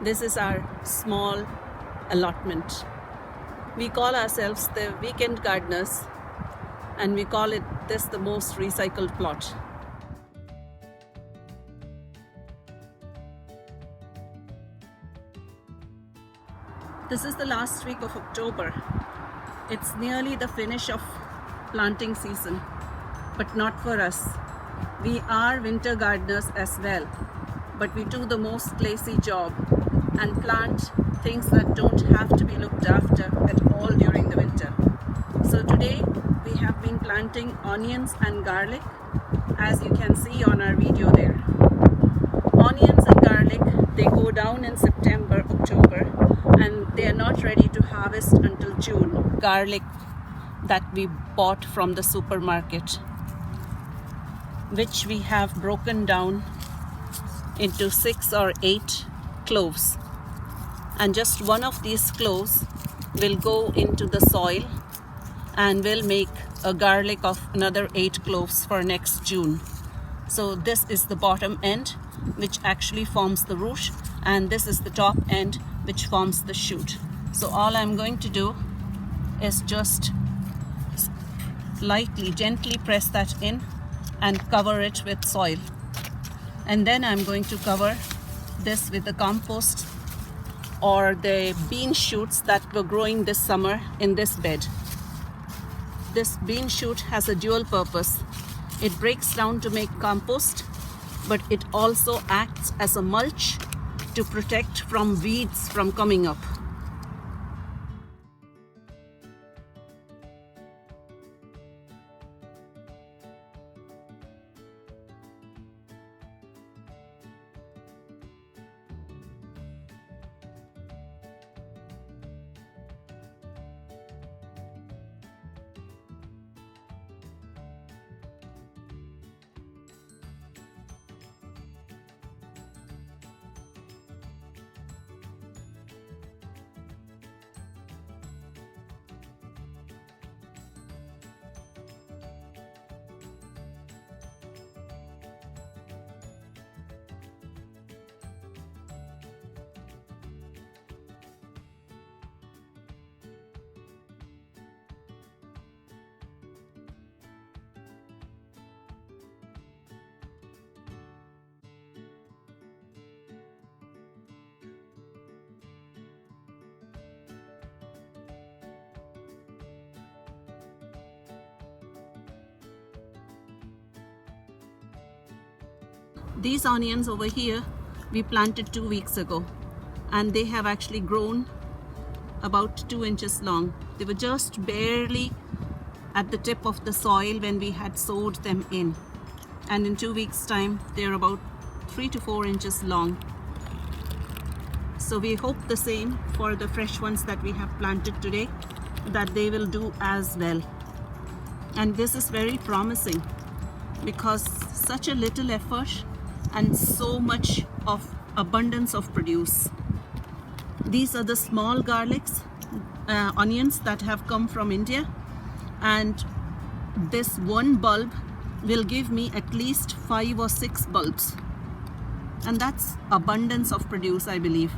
This is our small allotment. We call ourselves the weekend gardeners, and we call it this the most recycled plot. This is the last week of October. It's nearly the finish of planting season, but not for us. We are winter gardeners as well, but we do the most lazy job and plant things that don't have to be looked after at all during the winter. So today we have been planting onions and garlic, as you can see on our video there. Onions and garlic, they go down in September, October, and they are not ready to harvest until June. Garlic that we bought from the supermarket, which we have broken down into 6 or 8 cloves, and just one of these cloves will go into the soil and will make a garlic of another 8 cloves for next June. So this is the bottom end, which actually forms the root, and this is the top end, which forms the shoot. So all I'm going to do is just lightly, gently press that in and cover it with soil. And then I'm going to cover this with the compost or the bean shoots that were growing this summer in this bed. This bean shoot has a dual purpose. It breaks down to make compost, but it also acts as a mulch to protect from weeds from coming up. These onions over here we planted 2 weeks ago, and they have actually grown about 2 inches long. They were just barely at the tip of the soil when we had sowed them in, and in 2 weeks time they're about 3 to 4 inches long. So we hope the same for the fresh ones that we have planted today, that they will do as well. And this is very promising because such a little effort and so much of abundance of produce. These are the small garlics, onions that have come from India, and this one bulb will give me at least 5 or 6 bulbs, and that's abundance of produce, I believe.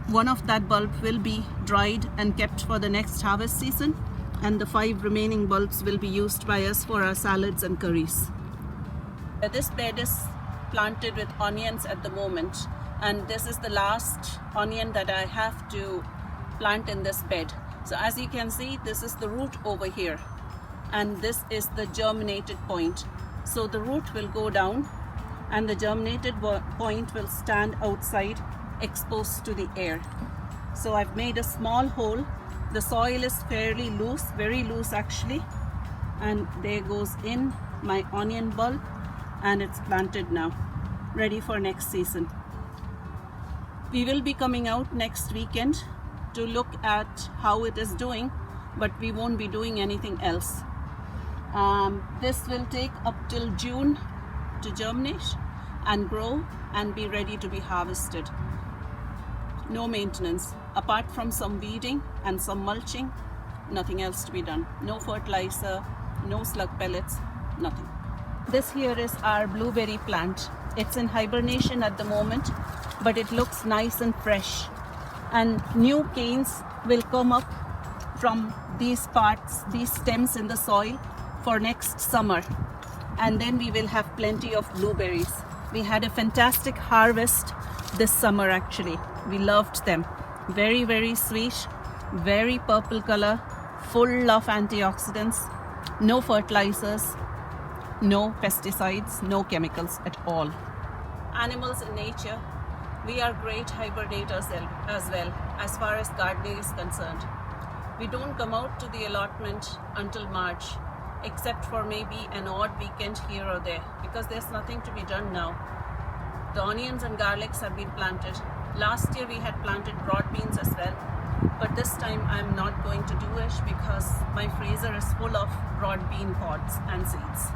One of that bulb will be dried and kept for the next harvest season, and the 5 remaining bulbs will be used by us for our salads and curries. This bed is planted with onions at the moment, and this is the last onion that I have to plant in this bed. So as you can see, this is the root over here, and this is the germinated point. So the root will go down and the germinated point will stand outside, exposed to the air. So I've made a small hole. The soil is fairly loose, very loose actually, and there goes in my onion bulb, and it's planted now, ready for next season. We will be coming out next weekend to look at how it is doing, but we won't be doing anything else. This will take up till June to germinate and grow and be ready to be harvested. No maintenance, apart from some weeding and some mulching, nothing else to be done. No fertilizer, no slug pellets, nothing. This here is our blueberry plant. It's in hibernation at the moment, but it looks nice and fresh. And new canes will come up from these parts, these stems in the soil for next summer. And then we will have plenty of blueberries. We had a fantastic harvest this summer actually. We loved them. Very, very sweet, very purple color, full of antioxidants, no fertilizers, no pesticides, no chemicals at all. Animals in nature, we are great hibernators as well as far as gardening is concerned. We don't come out to the allotment until March, except for maybe an odd weekend here or there, because there's nothing to be done now. The onions and garlics have been planted. Last year we had planted broad beans as well, but this time I'm not going to do it because my freezer is full of broad bean pods and seeds,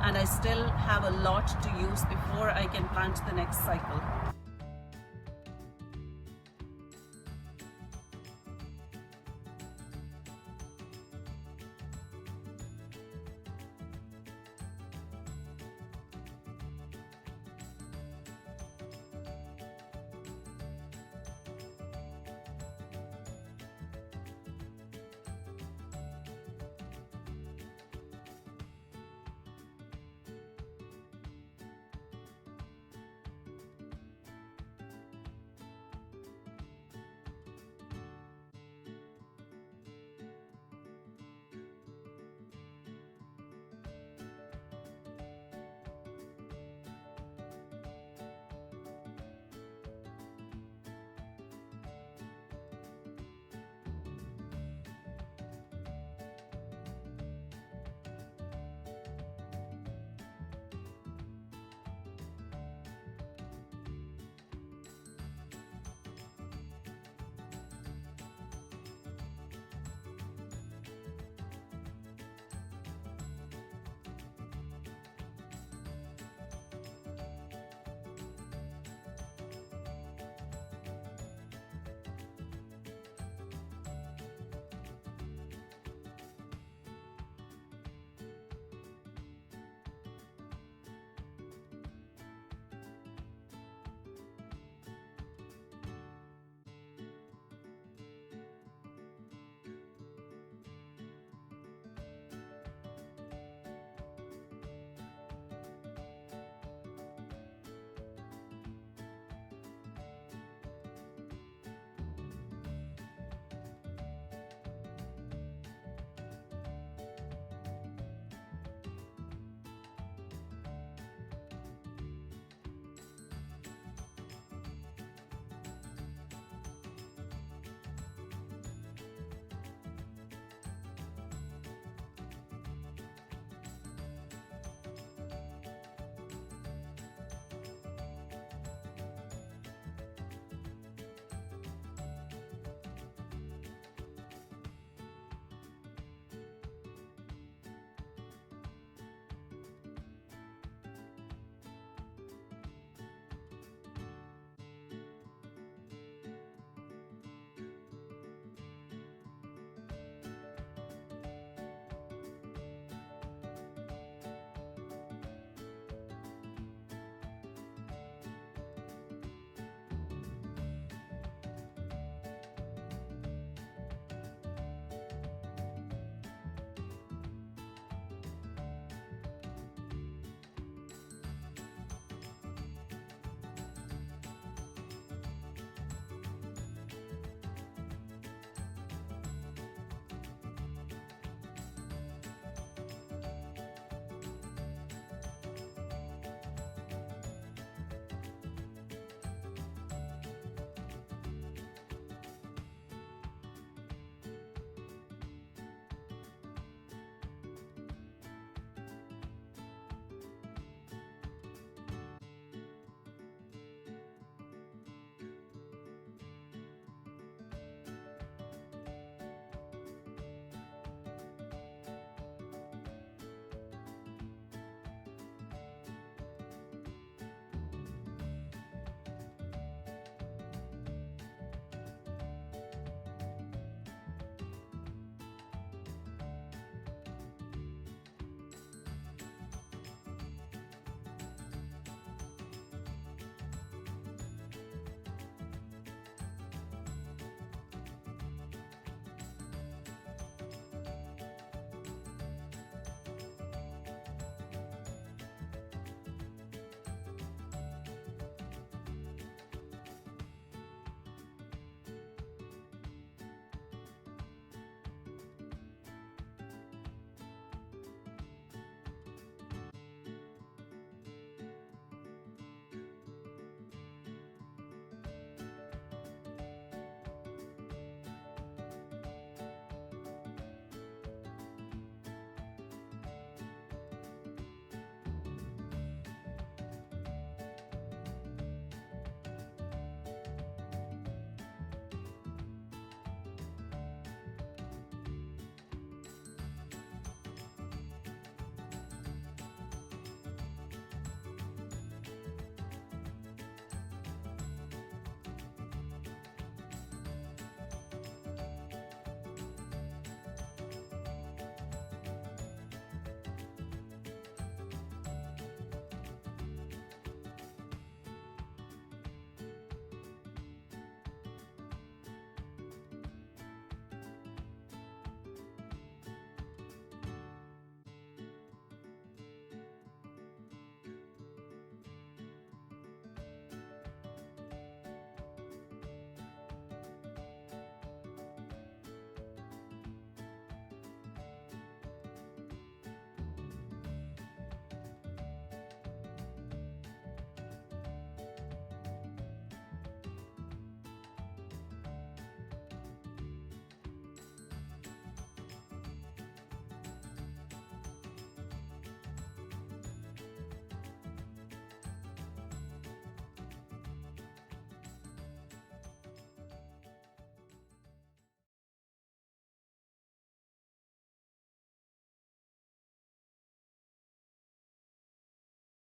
and I still have a lot to use before I can plant the next cycle.